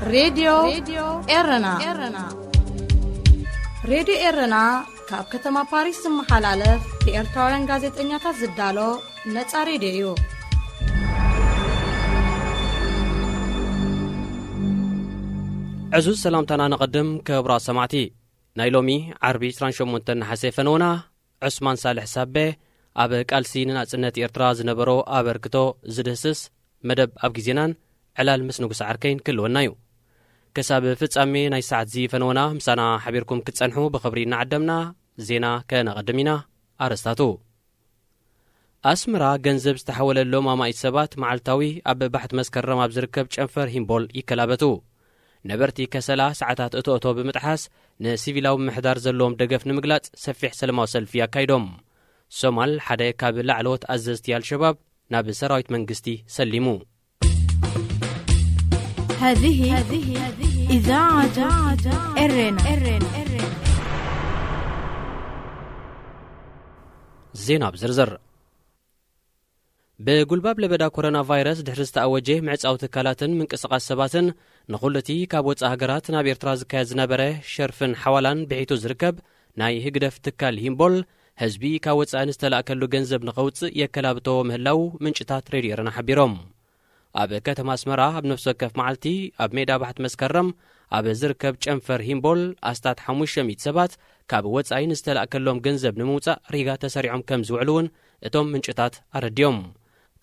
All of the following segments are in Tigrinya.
راديو إيرنا راديو إيرنا كاب كتما باريس محلالة لإرتاورن غازت إنياتا زدالو نتا راديو عزوز سلامتنا نقدم كبرا سمعتي نايلومي عربي سرانشومونتن حسيفنونا عثمان صالح سابه أب قالسين نصنت إرترا زنبرو أبركتو زدهسس مدب أب غزينان علال مسنوغ سعركين كلونايو كساب فصامي ناي ساعت زي فنونا مسانا حبيركم كتصنحو بخبرينا عدمنا زينا كنقدمينا أرستاتو أسمرا ገንዘብ ዝተحولሎ ማማይ ሰባት ማዓልታዊ ኣብ ባሕት መስከረም ኣብ ዝርከብ ጨንፈር ሂምቦል ይከላበቱ ነበርቲ ከሰላ ሰዓታት እቶቶ ብምጥሓስ ንሲቪላዊ ምሕዳር ዘለዎም ደገፍ ንምግላጽ ሰፊሕ ሰላማዊ ሰልፊ ያካይዶም ሶማል ሓደ ካብ ላዕለዎት ኣዘዝቲ አልሸባብ ናብ ሰራዊት መንግስቲ ሰሊሙ هذه إذاعة إرنا زيناب زرزر بقلباب لبدا كورونا فيروس دحرست أوجه معصاو تكالاتن من قسقاس سباتن نخلتي كاب وصا هاجرات ناب إرترا زكايد زنبره شرفن حوالان بعيتو زركب ناي هقدف تكال هيمبول حزبي كاب وصا نستلاكلو ገንዘብ ንኸውጽእ የከላብቶ ምህላው ምንጭታት ሬድዮና ሓቢሮም ኣብ ከተማ አስመራ ኣብ ነፍስ ወከፍ መዓልቲ ኣብ ሜዳ ባሕት መስከረም ኣብ ዝርከብ ጨንፈር ሂምቦል ኣስታት 500 ሰባት ካብ ወጻኢ ንስተላከሎም ገንዘብ ንምውጻእ ሪጋ ተሰሪዖም ከም ዝውዕሉን እቶም ምንጭታት ኣረድዮም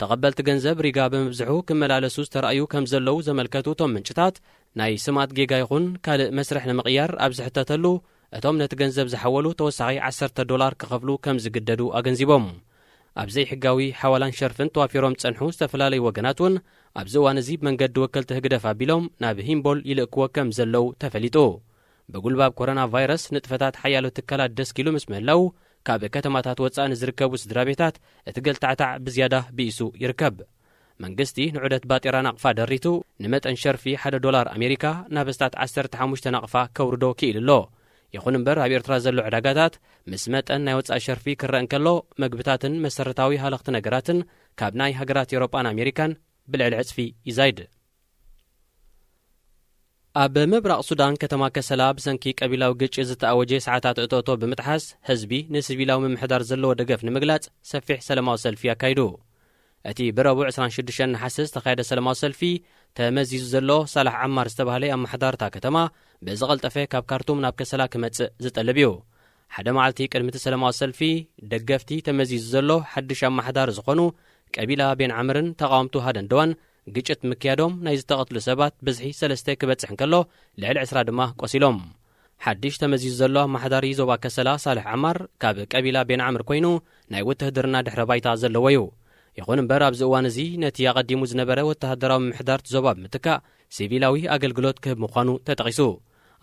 ተቐበልቲ ገንዘብ ሪጋ በመብዝሑ ክመላለሱ ዝተራእዩ ከም ዘለው ዘመልከቱ እቶም ምንጭታት ናይ ስማት ጌጋ ይኹን ካልእ መስርሕ ንምቕያር ኣብ ዝሕተተሉ እቶም ነቲ ገንዘብ ዝሓወሉ ተወሳኺ $10 ክኸፍሉ ከም ዝግደዱ ኣገንዚቦም ኣብዘይ ሕጋዊ ሓዋላን ሸርፍን ተዋፊሮም ጸንሑ ዝተፈላለዩ ወገናትን ኣብዚ እዋን እዚ መንገዲ ወከልቲ ህግደፍ ኣቢሎም ናብ ሂምቦል ይልእክዎ ከም ዘለው ተፈሊጡ በጉልባብ ኮሮና ቫይረስ ንጥፈታት ሓያሎ ትካላት ደስኪሉ ምስ ምህላው ካብ ከተማታት ወጻኢ ንዝርከቡ ስድራቤታት እቲ ገልታዕታዕ ብዝያዳ ቢእሱ ይርከብ መንግስቲ ንዑደት ባጤራ ናቕፋ ደሪቱ ንመጠን ሸርፊ $1 ኣሜሪካ ናብ ስታት 15 ናቕፋ ከውርዶ ክኢልሎ ይኹን እምበር ኣብ ኤርትራ ዘሎ ዕዳጋታት ምስ መጠን ናይ ወጻኢ ሸርፊ ክረአ እንከሎ መግብታትን መሰረታዊ ሃለኽቲ ነገራትን ካብ ናይ ሃገራት ኤውሮጳን ኣሜሪካን ብልዕሊ ዕጽፊ ይዛይድ ኣብ ምብራቕ ሱዳን ከተማ ከሰላ ብሰንኪ ቀቢላዊ ግጭት ዝተኣወጀ ሰዓታት እቶቶ ብምጥሓስ ህዝቢ ንሲቪላዊ ምምሕዳር ዘለዎ ደገፍ ንምግላጽ ሰፊሕ ሰላማዊ ሰልፊ ያካይዱ እቲ ብረቡዕ 26 ነሓስ ዝተኻየደ ሰላማዊ ሰልፊ ተመዚዙ ዘሎ ሳላሕ ዓማር ዝተባህለ ኣመሓዳርታ ከተማ ብዝቐልጠፈ ካብ ካርቱም ናብ ከሰላ ክመጽእ ዝጠልብ እዩ ሓደ መዓልቲ ቅድሚ ሰላማዊ ሰልፊ ደገፍቲ ተመዚዙ ዘሎ ሓድሽ ኣመሓዳር ዝኾኑ ቀቢላ ቤን ዓምርን ተቃውምቱ ሃደንደዋን ግጭት ምክያዶም ናይ ዝተቐትሉ ሰባት ብዝሒ 3 ክበጽሕ እንከሎ ልዕሊ 20 ድማ ቆሲሎም ሓድሽ ተመዚዙ ዘሎ ኣመሓዳሪ ዞባ ከሰላ ሳላሕ ዓማር ካብ ቀቢላ ቤን ዓምር ኮይኑ ናይ ውትህድርና ድሕረ ባይታ ዘለዎ እዩ ይኹን እምበር ኣብዚ እዋን እዚ ነቲ ኣቐዲሙ ዝነበረ ወተሃደራዊ ምሕዳር ዞባ ብምትካእ ሲቪላዊ ኣገልግሎት ክህብ ምዃኑ ተጠቒሱ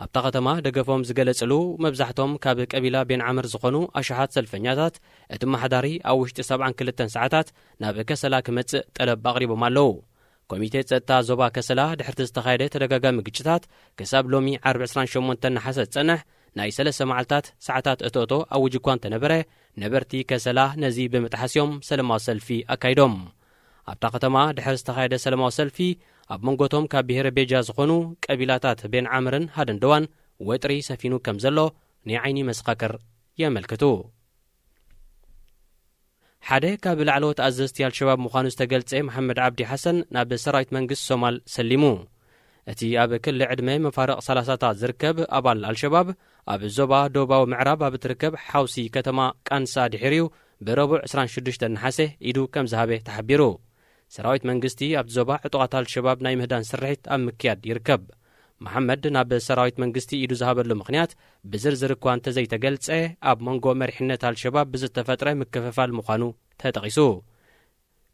ኣብታ ከተማ ደገፎም ዝገለጽሉ መብዛሕቶም ካብ ቀቢላ ቤን ዓምር ዝኾኑ ኣሽሓት ሰልፈኛታት እቲ መሓዳሪ ኣብ ውሽጢ 72 ሰዓታት ናብ ከሰላ ክመጽእ ጠለብ ኣቕሪቦም ኣለዉ ኮሚቴ ጸጥታ ዞባ ከሰላ ድሕርቲ ዝተኻየደ ተደጋጋሚ ግጭታት ክሳብ ሎሚ ዓርቢ 28 ነሓስ ጸንሕ ናይ 3 መዓልታት ሰዓታት እቶቶ ኣውጅ እኳ እንተነበረ ነበርቲ ከሰላ ነዚ ብምጥሓስዮም ሰላማዊ ሰልፊ ኣካይዶም ኣብታ ከተማ ድሕሪ ዝተኻየደ ሰላማዊ ሰልፊ ኣብ መንጎቶም ካብ ብሔረ ቤጃ ዝኾኑ ቀቢላታት ቤን ዓምርን ሃደንደዋን ወጥሪ ሰፊኑ ከም ዘሎ ንዓይኒ መስኻክር የመልክቱ ሓደ ካብ ላዕለዎት ኣዘዝቲ አልሸባብ ምዃኑ ዝተገልጸ መሐመድ ዓብዲ ሓሰን ናብ ሰራዊት መንግስቲ ሶማል ሰሊሙ እቲ ኣብ ክልል ዕድመ መፋርቕ 30ታት ዝርከብ ኣባል አልሸባብ ኣብ ዞባ ደቡባዊ ምዕራብ ኣብ ትርከብ ሓውሲ ከተማ ቃንሳ ድሕሪው ብረቡዕ 26 ነሓስ ኢዱ ከም ዝሃበ ተሓቢሩ ሰራዊት መንግስቲ ኣብ ዞባ ዕጡቓት አልሸባብ ናይ ምህዳን ስርሒት ኣብ ምክያድ ይርከብ መሐመድ ናብ ሰራዊት መንግስቲ ኢዱ ዝሃበሉ ምኽንያት ብዝርዝር እኳ እንተዘይተገልጸ ኣብ መንጎ መሪሕነት አልሸባብ ብዝተፈጥረ ምክፍፋል ምዃኑ ተጠቒሱ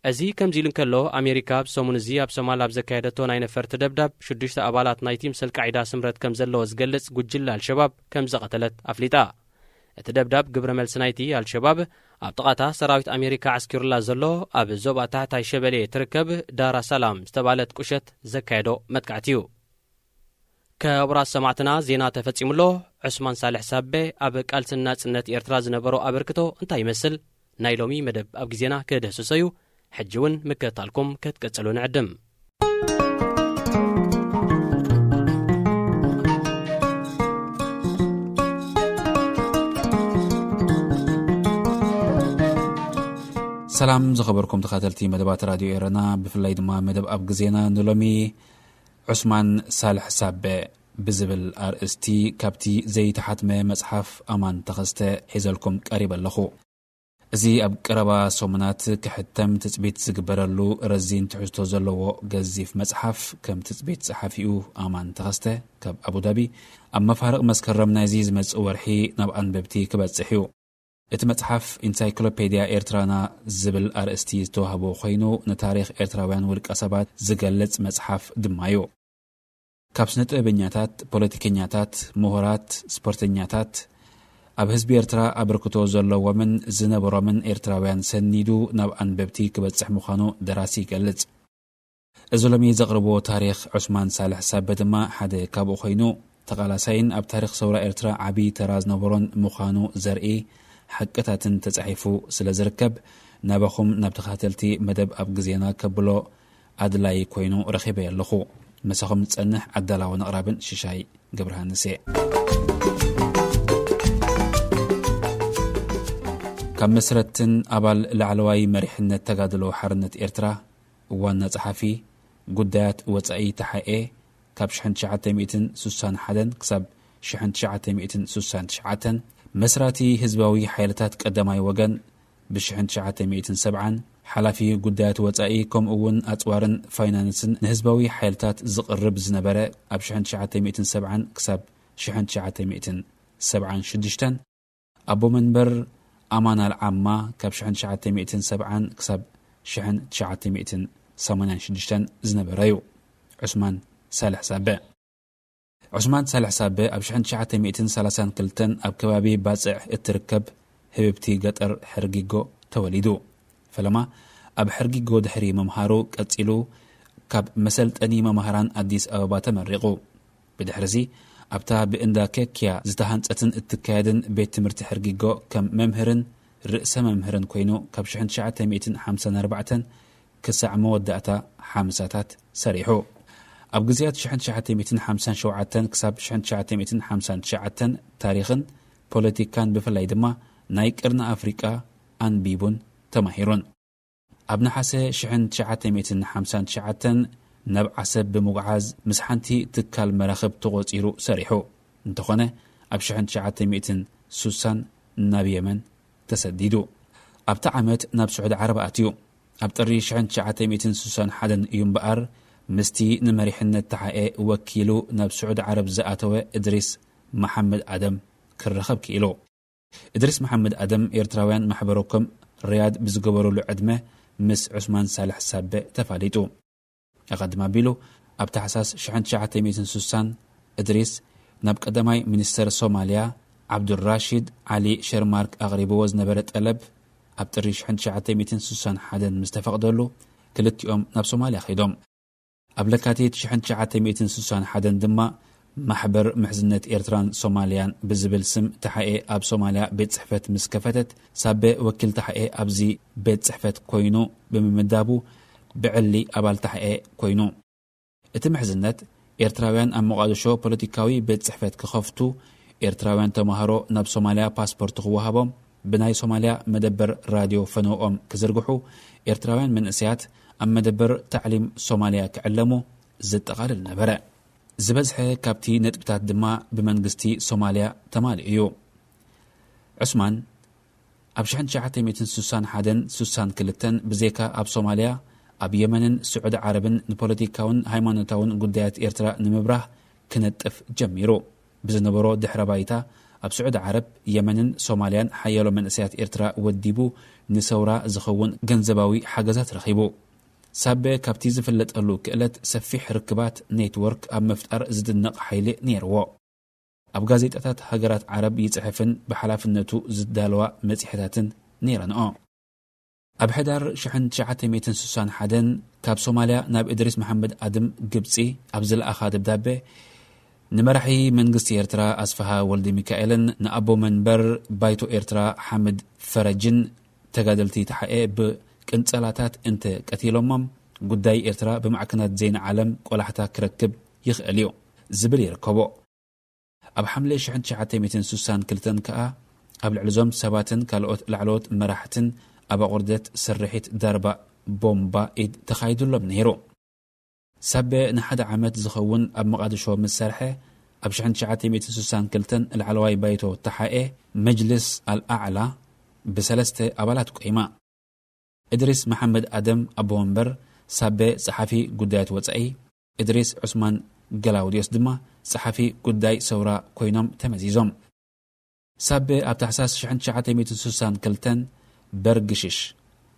እዚ ከምዚ ኢሉ እንከሎ ኣሜሪካ ብሰሙን እዚ ኣብ ሶማል ኣብ ዘካየደቶ ናይ ነፈርቲ ደብዳብ 6 ኣባላት ናይ ቲም ሰልቃዒዳ ስምረት ከም ዘለዎ ዝገልጽ ጉጅለ አልሸባብ ከም ዘቐተለት ኣፍሊጣ እቲ ደብዳብ ግብረ መልሲ ናይቲ አልሸባብ ኣብ ጥቓታ ሰራዊት ኣሜሪካ ዓስኪሩላ ዘሎ ኣብ ዞባ ታሕታይ ሸበሌ ትርከብ ዳራ ሰላም ዝተባለት ቁሸት ዘካየዶ መጥቃዕቲ እዩ ከብራት ሰማዕትና ዜና ተፈጺሙሎ ዑስማን ሳልሕ ሳቤ ኣብ ቃልስና ጽነት ኤርትራ ዝነበሮ ኣበርክቶ እንታይ ይመስል ናይ ሎሚ መደብ ኣብ ግዜና ክደህስሰዩ ሕጂውን ምክትታልኩም ክትቀጽሉ ንዕድም سلام زخبركم تخاتلتي مدبات راديو إيرنا بفلاي دما مدب أب غزينا نلومي عثمان صالح سابع بزبل RST كابتي زي تحتمه مصحف أمان تخسته حيزلكم قريبا لخو زي أب قربا سومنات كحتم تثبيت زقبرلو رزين تحجتو زلو غزيف مصحف كم تثبيت صحفيو أمان تخسته كاب أبو دابي أما فارق مسكرم نازيز مصورحي نبقان ببتي كبتصحيو እቲ መጽሓፍ ኢንሳይክሎፔዲያ ኤርትራና ዝብል አርእስቲ ዝተዋህቦ ኮይኑ ንታሪኽ ኤርትራውያን ውልቀ ሰባት ዝገልጽ መጽሓፍ ድማ እዩ። ካብ ስነ-ጥበበኛታት፣ ፖለቲከኛታት፣ ምሁራት፣ ስፖርተኛታት ኣብ ህዝቢ ኤርትራ ኣበርክቶ ዘለዎምን ዝነበሮምን ኤርትራውያን ሰኒዱ ናብ አንበብቲ ክበጽሕ ምዃኑ ደራሲ ይገልጽ። እዚ ሎሚ ዘቕርቦ ታሪኽ ዑስማን ሳልሕ ሳበ ድማ ሓደ ካብኡ ኮይኑ ተቓላሳይን ኣብ ታሪኽ ሰውራ ኤርትራ ዓብዪ ተራ ዝነበሮን ምዃኑ ዘርኢ حقتاتن تصحيفو سلازركب نابخم نابتخاتلتي مدب اب غزينا كبلو ادلاي كوينو رخيبه يلخو مسخم تصنح عدلاو نقرابن ششاي غبرهانسي كم مسرتن ابال لعلواي مريحنت تغادلو حرنت إرترا وانا صحفي قدات وصاي تحقي كاب شحن شعاتي ميتن سوسان حدن كسب شحن شعاتي ميتن سوسان شعاتن مسراتي هزباوي حيلتات قدماي وغن بشحن شعاتي ميتن سبعان حلافي قدات وصاي كم اون اطوارن فاينانسن هزباوي حيلتات زقرب زنبره اب شحن شعاتي ميتن سبعان كسب شحن شعاتي ميتن سبعان شدشتن ابو منبر امان العامة كاب شحن شعاتي ميتن سبعان كسب شحن شعاتي ميتن سمانان شدشتن زنبريو عثمان صالح سابع عثمان صالح سابع اب شحن شعاتي ميتن سلاسان كلتن اب كبابي باصع اتركب هببتي قطر حرقيقو توليدو فلما اب حرقيقو دحري ممهارو قصيلو كاب مسلطني ممهران اديس ابابا تمرقو بدحرزي ابتا باندا كيكيا زتهانصتن اتكادن بيت تمرت حرقيقو كم ممهرن رئيس ممهرن كوينو كاب شحن شعاتي ميتن 54 كسع موداتا حامساتات سريحو اب غزيات شحن شعاتي ميتن 57 كساب شحن شعاتي ميتن 59 تاريخن بوليتيكان بفلاي دما ناي قرن افريقا انبيبون تماهيرون ابن حسه شحن شعاتي ميتن 59 نب عسب بمغعاز مسحنتي تكال مراخب تغوصيرو سريحو انتخونه اب شحن شعاتي ميتن سوسان ناب يمن تسديدو اب تعمت ناب سعود عرب اتيو اب طري شحن شعاتي ميتن سوسان حدن ينبقر مستي نمريحنة تحقي وكيلو ناب سعود عرب زآتوه إدريس محمد آدم كرخب كيلو إدريس محمد آدم إرتراوان محبروكم رياض بزقبرو لعدمه مس عثمان صالح سابع تفاليتو أقدم بيلو أبتحساس شحن شعاتي ميتن سوسان إدريس ناب قدماي منستر صوماليا عبد الراشد علي شرمارك أغريبو وزنبرت ألب أبتري شحن شعاتي ميتن سوسان حدن مستفق دولو كلت يوم ناب صوماليا خيدوم أبلكاتيت شحن شعاتي ميتن سوسان حدن دما محبر محزنة إيرتران صوماليان بزبل سم تحقي أب صوماليا بيت صحفت مسكفتت سابق وكيل تحقي أبزي بيت صحفت كوينو بممدابو بعلي أبال تحقي كوينو اتم محزنة إيرتراوان أم مقادشو بوليتيكاوي بيت صحفت كخفتو إيرتراوان تمهارو ناب صوماليا باسبورت غوهابهم بناي صوماليا مدبر راديو فنوهم كزرقحو إيرتراوان من أسيات أما مدبر تعليم صوماليا كعلمو زتقال النبرة زبزحي كابتي نتبتات دما بمنغستي صوماليا تمال إيو عثمان أب شحن شعاتي ميتن سوسان حدن سوسان كلتن بزيكا أب صوماليا أب يمنن سعود عربن نبوليتيكاون هايمانوتاون قدايات إيرترا نمبره كنتف جميرو بزنبرو دحربايتا أب سعود عرب يمنن صوماليان حيالو من أسيات إيرترا وديبو نسورا زخون جنزباوي حاجزات رخيبو سابه كابتي زفلت ألو كألت سفيح ركبات نيتورك أب مفتقر زدنق حيلي نيرو أب غازيتات هجرات عرب يتحفن بحلافنتو زدالوا مسيحتاتن نيران أب حدار شحن شعاتي ميتن سوسان حدن كاب صوماليا ناب إدريس محمد آدم قبسي أبزل أخاد بدابه نمرحي منغستي إيرترا أسفها ولدي ميكائيلن نأبو منبر بايتو إيرترا حمد فرجن تقادلتي تحقيق بكنتسالاتات انت قتيلومم قداي إيرترا بمعكنات زين عالم قولحتا كركب يخأليو زبل يركبو أب حملة شحن شعاتي ميتن سوسان كلتن كأ أب العلزوم سباتن كالوت العلوت مراحتن أبا قردت سرحت دربا بومبا إد تخايدو لهم نيرو سبب نحد عمد زخون أب مقادشو مسرحة أب شحن شعاتي ميتن سوسان كلتن العلواي بايتو تحقي مجلس الأعلى بسلسة أبالات قيمة إدريس محمد آدم أبو منبر سبب صحفي قدايت وطعي إدريس عثمان قلاوديوس دما صحفي قداي سورا كوينوم تمزيزوم سبب أب تحساس شحن شعاتي ميتن سوسان كلتن برقشش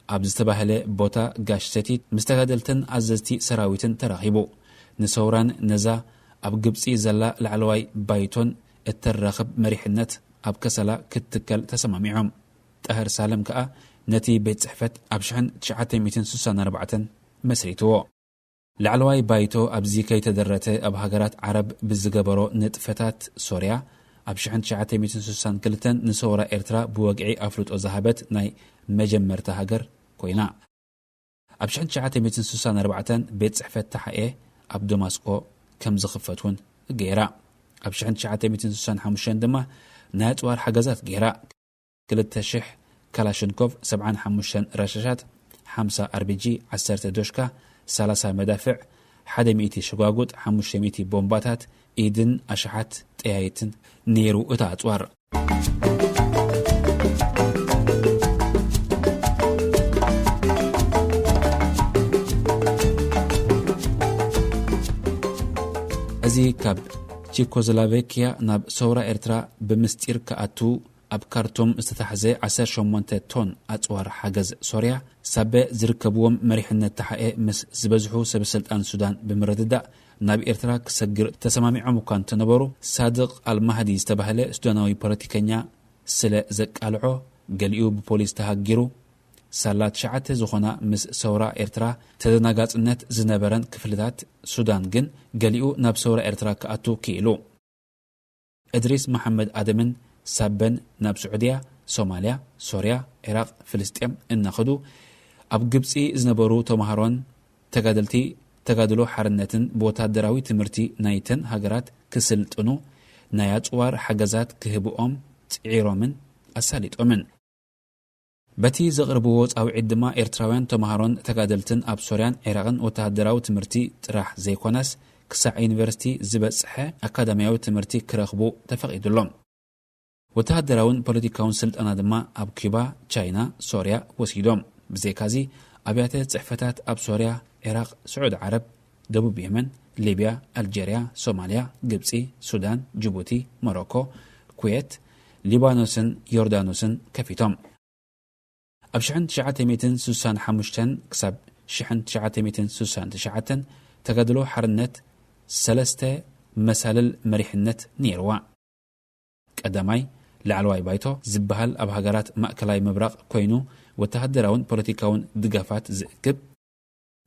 أب زتباهله بوتا قاشتتي مستغادلتن عززتي سراويتن تراخيبو نسوران نزا أب قبسي زلا العلواي بايتون التراخب مريحنت أب كسلا كتكال تسماميعهم تأهر سالم كأ نتي بيت صحفت أب شحن 964 مسريتو العلواي بايتو أب زيكي تدرته أب هاجرات عرب بالزقبرو نتفتات سوريا أب شحن 964 نسورا إرترا بوقعي أفلوت أزهبت ناي مجمرت هاجر كوينا أب شحن 964 بيت صحفت تحقيه أب دمسكو كم زخفتون غيرا أب شحن 965 دما ناتوار حجزات غيرا كلتا شح كلاشنكوف 75 رشاشات 5 RPG 10 دوشكا 30 مدافع 100 شقاقود 500 بومباتات إيدن أشحات تيايتن نيرو أتاتوار أزي كاب تشيكوزلافيكيا ناب سورا إرترا بمستير كأتو أب كارتوم استتحزي 18 تون أتوار حجز سوريا سبب زركبوهم مريحنا التحقيق مس زبزحو سبسلطان السودان بمرددا ناب إرترا كسجر تسمامي عمقان تنبرو صادق المهدي استبهله سودانوي بوليتيكانيا سلا زك ألعو قليو ببوليس تهاجرو سالات شعات زخنا مس سورا إرترا تدناقات النت زنبران كفلتات سودان جن قليو ناب سورا إرترا كأتو كيلو إدريس محمد آدمن سابن ناب سعودية سوماليا سوريا عراق فلسطين النخدو أب قبسي زنبرو تومهارون تقادلو حرنتن بوتادراوي تمرتي نايتن هاجرات كسلتنو نايات وار حجزات كهبوهم تعيرومن أساليت أمن بتي زغربووت أو عدما إرتراوان تومهارون تقادلتن أب سوريان عراقن وتهدراو تمرتي تراح زي كوناس كسا يونيفرسيتي زبصحة أكاديمياوي تمرتي كرخبو تفقيدلهم وتهدراون بوليتيكاون سلطانا دما أب كيوبا تشاينا سوريا وسيدوم بزيكازي أبيات صحفتات أب سوريا عراق سعود عرب دبوب يمن ليبيا الجيريا صوماليا قبسي سودان جيبوتي موروكو كويت ليبانوسن يوردانوسن كفيتوم أب شحن 965 كسب شحن 969 تقدلو حرنت سلسته مسالل مريحنت نيروا قدماي لعلواي بايتو زبهال أب هاجرات مأكلاي مبرق كوينو وتهدراون بوليتيكاون دقافات زقب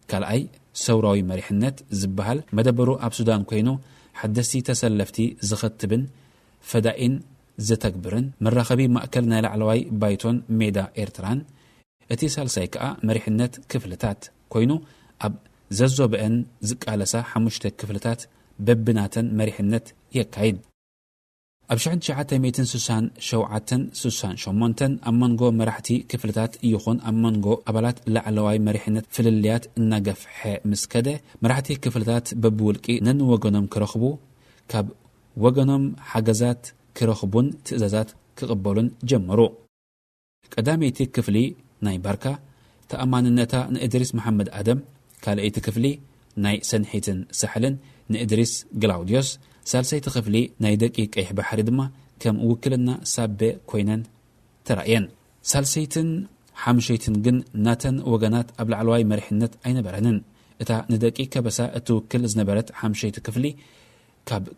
كالأي سوراوي مريحنت زبهال مدبرو أب سودان كوينو حدثي تسلفتي زختبن فدائن زتكبرن مرخبي مأكلنا لعلواي بايتون ميدا إرتران اتي سالسايكا مريحنت كفلتات كوينو أب ززو بأن زقالسا حمشت كفلتات ببناتن مريحنت يكايد أب شحن 965 شمونتن أمانغو مرحتي كفلتات يخون أمانغو أبالات لعلواي مريحنت فلليات النقف مسكده مرحتي كفلتات ببولكي نن وغنم كرخبو كاب وغنم حجزات كرخبون تأزازات كقبولن جمرو قداميتي كفلي ناي باركا تأمان النتا نإدريس محمد آدم كالأيتي كفلي ناي سنحيتن سحلن نإدريس قلاوديوس سالسيت خفلي ناي دقيق ايح بحري دما كم وكلنا سابة كوينان ترأيان سالسيتن حمشيتن جن ناتن وغنات أبل علواي مريحنت أين برهنن اتا ندقيق بسا اتوكل زنبرت حمشيت كفلي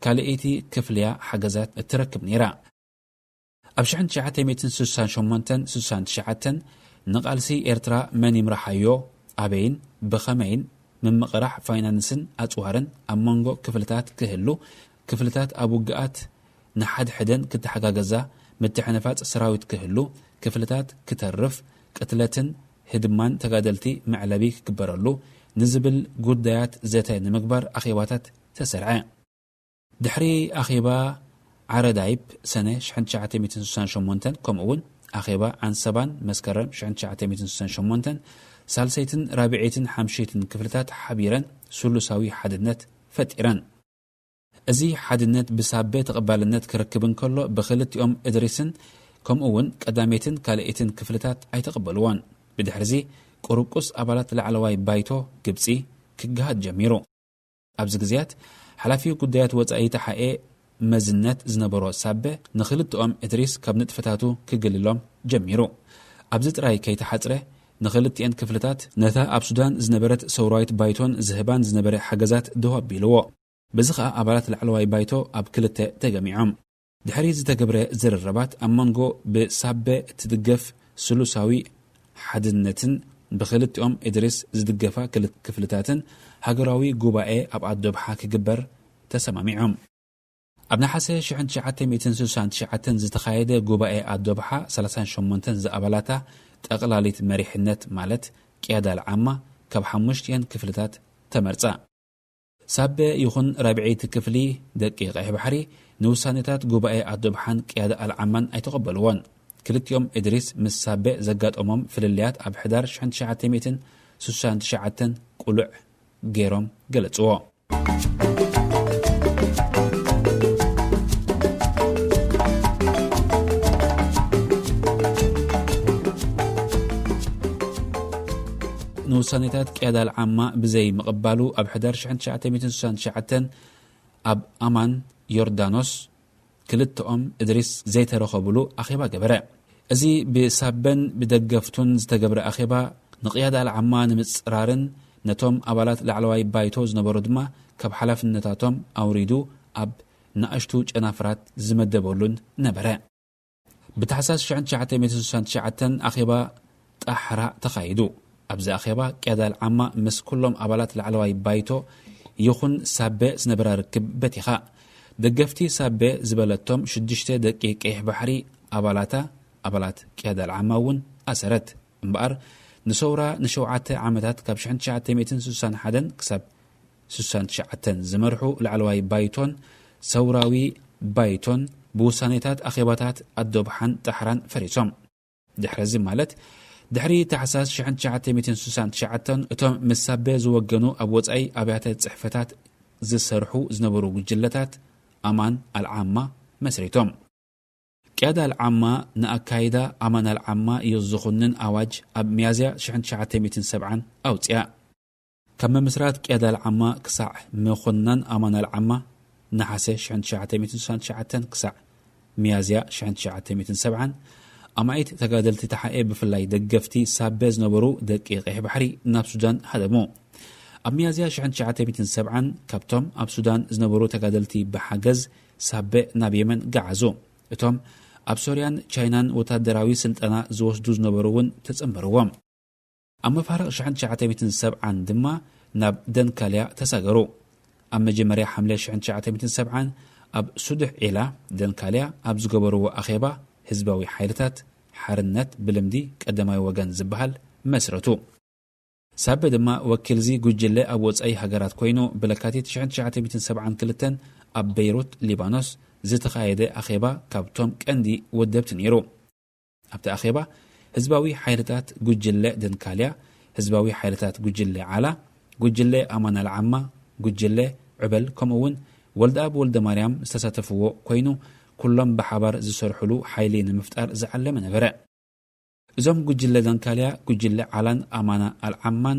كالأيتي كفليا حجزات التركب نيرا أبشحن 965 نقالسي إرترا من يمرحيو أبين بخمين من مقرح فاينانسن أتوارن أمانغو كفلتات كهلو كفلتات أبوغات نحد حدن كتحقاقزا متحنفات سراويت كهلو كفلتات كترف قتلتن هدمان تقادلتي معلبي كبرلو نزبل قدايات زيتين مقبر أخيواتات تسرع دحري أخيبا عردايب سنة شحن 968 كم أول ኣኼባ ዓንሰባን መስከረም 1968 ሳልሰይትን ራብዒትን ሓምሸይትን ክፍልታት ሓቢረን ስሉሳዊ ሓድነት ፈጢረን። እዚ ሓድነት ብሳቤ ተቐባልነት ክረክብን ከሎ ብክልቲኦም እድሪስን ከምኡውን ቀዳሜትን ካልእትን ክፍልታት ኣይተቐበልዋን። ብድሕሪዚ ቁርቁስ ኣባላት ላዕለዋይ ባይቶ ግብፂ ክገሃድ ጀሚሩ። ኣብዚ ግዜያት ሓላፊ ጉዳያት ወፃኢ ተሓኤ መዝነት ዝነበሮ ሳቤ ንክልቲኦም እድሪስ ካብ ንጥፈታቱ ክግልሎም ጀሚሩ። ኣብዚ ጥራይ ከይተሓፅረ ንክልቲአን ክፍልታት ነታ ኣብ ሱዳን ዝነበረት ሰውራዊት ባይቶን ዝህባን ዝነበረ ሓገዛት ድሆ ኣቢልዎ። በዚ ከዓ ኣባላት ላዕለዋይ ባይቶ ኣብ ክልተ ተገሚዖም። ድሕሪ ዝተገብረ ዝርረባት ኣብ መንጎ ብሳቤ ትድገፍ ስሉሳዊ ሓድነትን ብክልቲኦም እድሪስ ዝድገፋ ክፍልታትን ሃገራዊ ጉባኤ ኣብ ኣዶብሓ ክግበር ተሰማሚዖም። ኣብ ናሓሰ 1969 ዝተኻየደ ጉባኤ ኣዶብሓ 38 ዝኣባላታ ጠቕላሊት መሪሕነት ማለት ቅያዳል ዓማ ካብ 5 ክፍልታት ተመርፃ። ሳቤ ይኹን ራብዒት ክፍሊ ደቂ ቀይሕ ባሕሪ ንውሳኔታት ጉባኤ ኣዶብሓን ቅያዳል ዓማን ኣይተቐበልዎን። ክልቲኦም እድሪስ ምስ ሳቤ ዘጋጠሞም ፍልልያት ኣብ ሕዳር 1969 ቁሉዕ ገይሮም ገለጽዎ። ንውሳኔታት ቅያዳል ዓማ ብዘይ ምቕባሉ ኣብ ሕዳር 1969 ኣብ ኣማን ዮርዳኖስ ክልቲኦም እድሪስ ዘይተረኸብሉ ኣኼባ ገበረ። እዚ ብሳበን ብደገፍቱን ዝተገብረ ኣኼባ ንቅያዳል ዓማ ንምፅራርን ነቶም ኣባላት ላዕለዋይ ባይቶ ዝነበሩ ድማ ካብ ሓላፍነታቶም ኣውሪዱ ኣብ ንኣሽቱ ጨናፍራት ዝመደበሉን ነበረ። ብታሕሳስ 1969 ኣኼባ ጣሕራ ተኻይዱ። ኣብዚ ኣኼባ ቅያዳል ዓማ ምስ ኩሎም ኣባላት ላዕለዋይ ባይቶ ይኹን ሳቤ ዝነበረ ርክብ በቲኻ። ደገፍቲ ሳቤ ዝበለቶም 6 ደቂ ቀይሕ ባሕሪ ኣባላት ቅያዳል ዓማ እውን ኣሰረት እምበኣር ንሰውራ ን7 ዓመታት ካብ 1961 ክሳብ 69 ዝመርሑ ላዕለዋይ ባይቶን ሰውራዊ ባይቶን ብውሳኔታት ኣኼባታት ኣዶብሓን ጣሕራን ፈሪሶም። ድሕሪዚ ማለት ድሕሪ ታሕሳስ 1969 እቶም ምስ ሳቤ ዝወገኑ ኣብ ወፃኢ ኣብያተ ጽሕፈታት ዝሰርሑ ዝነበሩ ጉጅለታት ኣማን አልዓማ መስሪቶም። ቅያዳል ዓማ ንኣካይዳ ኣማን አልዓማ የዝኹንን ኣዋጅ ኣብ ሚያዝያ 1970 ኣውፅያ። ካብ መምስራት ቅያዳል ዓማ ክሳዕ ምኹናን ኣማን አልዓማ ናሓሴ 1969 ክሳዕ ሚያዝያ 1970 ኣማዒት ተጋደልቲ ተሓኤ ብፍላይ ደገፍቲ ሳቤ ዝነበሩ ደቂ ቀይሕ ባሕሪ ናብ ሱዳን ሃደሙ። ኣብ ሚያዝያ 1970 ካብቶም ኣብ ሱዳን ዝነበሩ ተጋደልቲ ብሓገዝ ሳቤ ናብ የመን ገዓዙ። እቶም ኣብ ሶርያን ቻይናን ወታደራዊ ስልጠና ዝወስዱ ዝነበሩ እውን ተጸምበርዎም። ኣብ መፋርቕ 1970 ድማ ናብ ደንካልያ ተሳገሩ። ኣብ መጀመርያ ሐምለ 1970 ኣብ ሱዱሕ ዒላ ደንካልያ ኣብ ዝገበርዎ ኣኼባ ህዝባዊ ሓይልታት ሓርነት ብልምዲ ቀዳማይ ወገን ዝበሃል መስረቱ። ሳቤ ድማ ወኪልዚ ጉጅለ ኣብ ወፃኢ ሃገራት ኮይኑ ብለካቲት 1972 ኣብ ቤይሩት ሊባኖስ ዝተኻየደ ኣኼባ ካብቶም ቀንዲ ወደብቲ ነይሩ። ኣብቲ ኣኼባ ህዝባዊ ሓይልታት ጉጅለ ደንካልያ፣ ህዝባዊ ሓይልታት ጉጅለ ዓላ፣ ጉጅለ ኣማን አልዓማ፣ ጉጅለ ዕበል ከምኡውን ወልደ ኣብ ወልደ ማርያም ዝተሳተፍዎ ኮይኑ ኩሎም ብሓባር ዝሰርሕሉ ሓይሊ ንምፍጣር ዝዓለመ ነበረ። እዞም ጉጅለ ደንካልያ፣ ጉጅለ ዓላን ኣማን አልዓማን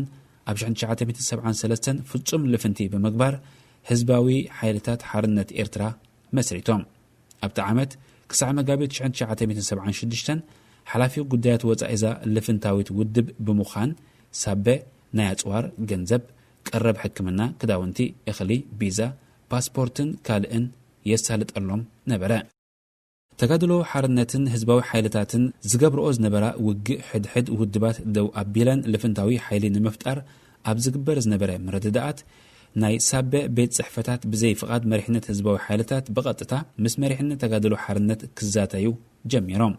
ኣብ 1973 ፍጹም ልፍንቲ ብምግባር ህዝባዊ ሓይልታት ሓርነት ኤርትራ መስሪቶም። ኣብቲ ዓመት ክሳዕ መጋቢት 1976 ሓላፊ ጉዳያት ወፃኢዛ ልፍንታዊት ውድብ ብምዃን ሳቤ ናይ ኣጽዋር ገንዘብ፣ ቀረብ ሕክምና፣ ክዳውንቲ፣ እኽሊ፣ ቢዛ፣ ፓስፖርትን ካልእን የሳልጠሎም ነበረ። ተጋድሎ ሓርነትን ህዝባዊ ሓይልታትን ዝገብርኦ ዝነበራ ውግእ ሕድሕድ ውድባት ደው ኣቢለን ልፍንታዊ ሓይሊ ንምፍጣር ኣብ ዝግበር ዝነበረ ምርድዳኣት ናይ ሳቤ ቤት ጽሕፈታት ብዘይ ፍቓድ መሪሕነት ህዝባዊ ሓይልታት ብቐጥታ ምስ መሪሕነት ተጋድሎ ሓርነት ክዛተዩ ጀሚሮም።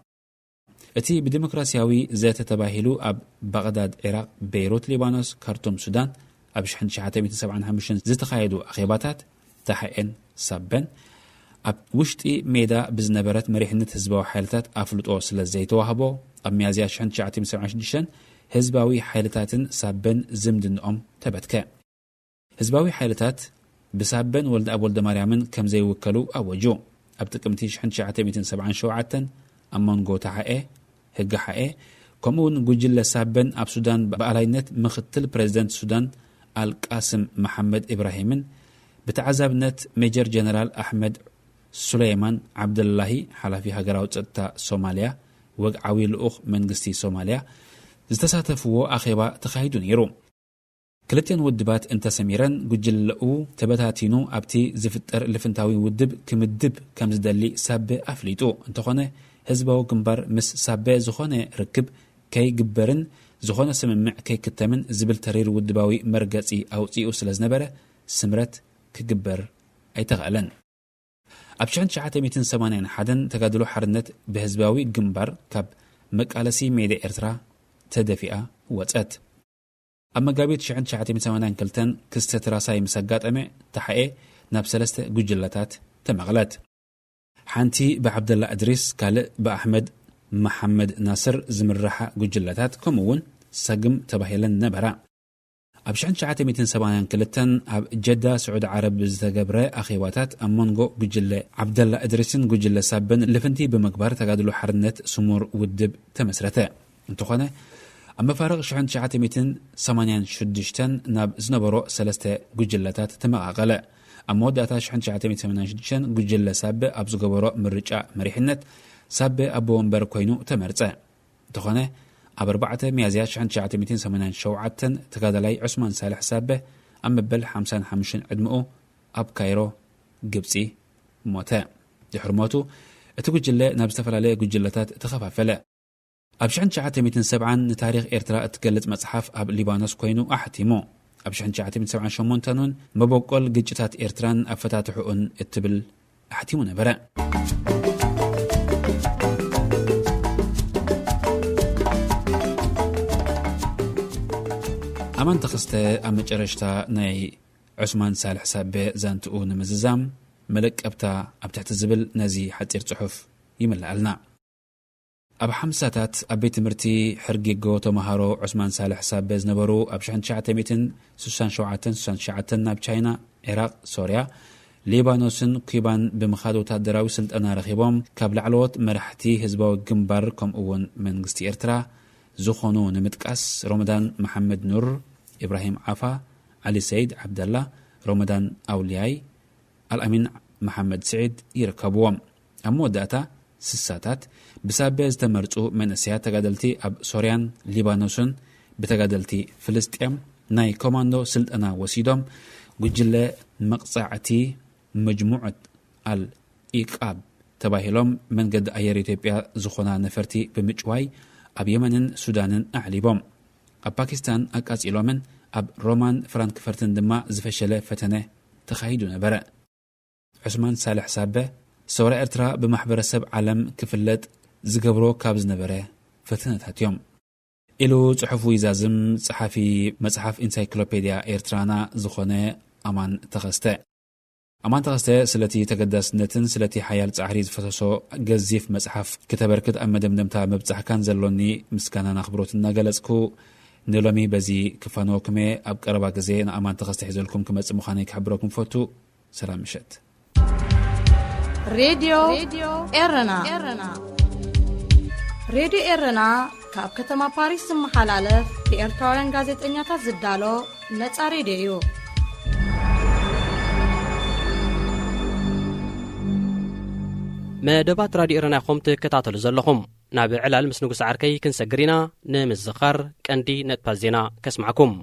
እቲ ብዲሞክራሲያዊ ዘተ ተባሂሉ ኣብ ባግዳድ ኢራቅ፣ ቤይሩት ሊባኖስ፣ ካርቱም ሱዳን ኣብ 1975 ዝተኻየዱ ኣኼባታት ተሓኤን ሳቤን ኣብ ውሽጢ ሜዳ ብዝነበረት መሪሕነት ህዝባዊ ሓይልታት ኣፍልጦ ስለ ዘይተዋህቦ ኣብ ሚያዝያ 1976 ህዝባዊ ሓይልታትን ሳበን ዝምድንኦም ተበትከ። ህዝባዊ ሓይልታት ብሳበን ወልደ ኣብ ወልደ ማርያምን ከም ዘይውከሉ ኣወጁ። ኣብ ጥቅምቲ 1977 ኣብ መንጎ ታሓኤ ህጊ ሓኤ ከምኡውን ጉጅለ ሳበን ኣብ ሱዳን በኣላይነት ምክትል ፕሬዚደንት ሱዳን አልቃስም መሐመድ ኢብራሂምን ብተዓዛብነት ሜጀር ጀነራል አሕመድ ሱለይማን ዓብደላሂ ሓላፊ ሃገራዊ ጸጥታ ሶማልያ ወግዓዊ ልኡኽ መንግስቲ ሶማልያ ዝተሳተፍዎ ኣኼባ ተኻሂዱ ነይሩ። ክልተን ውድባት እንተሰሚረን ጉጅለኡ ተበታቲኑ ኣብቲ ዝፍጠር ልፍንታዊ ውድብ ክምድብ ከም ዝደሊ ሳቤ ኣፍሊጡ እንተኾነ ህዝባዊ ግንባር ምስ ሳቤ ዝኾነ ርክብ ከይግበርን ዝኾነ ስምምዕ ከይክተምን ዝብል ተሪር ውድባዊ መርገጺ ኣውፂኡ ስለ ዝነበረ ስምረት ክግበር ኣይተኽእለን። ኣብ 1981 ተጋድሎ ሓርነት ብህዝባዊ ግንባር ካብ መቃለሲ ሜዳ ኤርትራ ተደፊኣ ወፀት። ኣብ መጋቢት 1982 ክስተት ራሳይ ምስ ኣጋጠመ ታሓኤ ናብ 3 ጉጅለታት ተመቕለት። ሓንቲ ብዓብደላ እድሪስ ካልእ ብኣሕመድ መሐመድ ናስር ዝምራሓ ጉጅለታት ከምኡውን ሰግም ተባሂለን ነበራ። ኣብ 1982 ኣብ ጀዳ ስዑድ ዓረብ ዝተገብረ ኣኼባታት ኣብ መንጎ ጉጅለ ዓብደላ እድሪስን ጉጅለ ሳበን ልፍንቲ ብምግባር ተጋድሎ ሓርነት ስሙር ውድብ ተመስረተ። እንተኾነ ኣብ መፋርቕ 1986 ናብ ዝነበሮ 3 ጉጅለታት ተመቓቐለ። ኣብ መወዳእታ 1986 ጉጅለ ሳቤ ኣብ ዝገበሮ ምርጫ መሪሕነት ሳቤ ኣቦ ወንበር ኮይኑ ተመርጸ። እንተኾነ ኣብ 4 ሚያዝያ 1987 ተጋዳላይ ዑስማን ሳልሕ ሳቤ ኣብ መበል 55 ዕድምኡ ኣብ ካይሮ ግብፂ ሞተ። ድሕሪ ሞቱ እቲ ጉጅለ ናብ ዝተፈላለየ ጉጅለታት ተኸፋፈለ። ኣብ 1970 ንታሪኽ ኤርትራ እትገልጽ መጽሓፍ ኣብ ሊባኖስ ኮይኑ ኣሕቲሙ። ኣብ 1978 መበቆል ግጭታት ኤርትራን ኣፈታትሑን እትብል ኣሕቲሙ ነበረ። ኣማን ተኸስተ ኣብ መጨረሽታ ናይ ዑስማን ሳልሕ ሳቤ ዛንትኡ ንምዝዛም መለቀብታ ኣብ ትሕቲ ዝብል ነዚ ሓፂር ጽሑፍ ይምላኣልና። ኣብ 50ታት ኣብ ቤት ትምህርቲ ሕርጊጎ ተማሃሮ ዑስማን ሳልሕ ሳቤ ዝነበሩ ኣብ 1967 ናብ ቻይና፣ ኢራቅ፣ ሶርያ፣ ሊባኖስን ኩባን ብምኻድ ወታደራዊ ስልጠና ረኺቦም ካብ ላዕለዎት መራሕቲ ህዝባዊ ግንባር ከምኡውን መንግስቲ ኤርትራ ዝኾኑ ንምጥቃስ ሮመዳን መሐመድ ኑር፣ ኢብራሂም ዓፋ፣ ዓሊ ሰይድ ዓብደላ፣ ሮመዳን ኣውልያይ፣ አልአሚን መሐመድ ስዒድ ይርከብዎም። ኣብ መወዳእታ ስሳታት ብሳቤ ዝተመርጹ መንእስያት ተጋደልቲ ኣብ ሶርያን ሊባኖስን ብተጋደልቲ ፍልስጥኤም ናይ ኮማንዶ ስልጠና ወሲዶም ጉጅለ መቕጻዕቲ መጅሙዕት አልኢቃብ ተባሂሎም መንገዲ ኣየር ኢትዮጵያ ዝኾና ነፈርቲ ብምጭዋይ ኣብ የመንን ሱዳንን ኣዕሊቦም ኣብ ፓኪስታን ኣቃጺሎምን ኣብ ሮማን ፍራንክፈርትን ድማ ዝፈሸለ ፈተነ ተኻሂዱ ነበረ። ዑስማን ሳልሕ ሳቤ ሶርያ ኤርትራ ብማሕበረሰብ ዓለም ክፍለጥ ዝገብሮ ካብ ዝነበረ ፈተነታት እዮም ኢሉ ጽሑፉ ይዛዝም ጸሓፊ መጽሓፍ ኢንሳይክሎፔድያ ኤርትራና ዝኾነ ኣማን ተኸስተ። ኣማን ተኸስተ ስለቲ ተገዳስነትን ስለቲ ሓያል ጻዕሪ ዝፈሰሶ ገዚፍ መጽሓፍ ክተበርክት ኣብ መደምደምታ መብጻሕካን ዘሎኒ ምስጋና ናኽብሮት እናገለጽኩ ንሎሚ በዚ ክፋንወክመ ኣብ ቀረባ ግዜ ንኣማን ተኸስተ ሒዘልኩም ክመጽእ ምዃነ ክሕብረኩም ፈቱ። ሰላም ምሸት። ሬድዮ ኤረና ሬድዮ ኤረና ካብ ከተማ ፓሪስ ዝመሓላለፍ ብኤርትራውያን ጋዜጠኛታት ዝዳሎ ነጻ ሬድዮ እዩ። መደባት ራድዮ ኤረና ኢኹም ትከታተሉ ዘለኹም። ናብ ዕላል ምስ ንጉስ ዓርከይ ክንሰግር ኢና ንምዝኻር ቀንዲ ነጥባት ዜና ከስማዕኩም።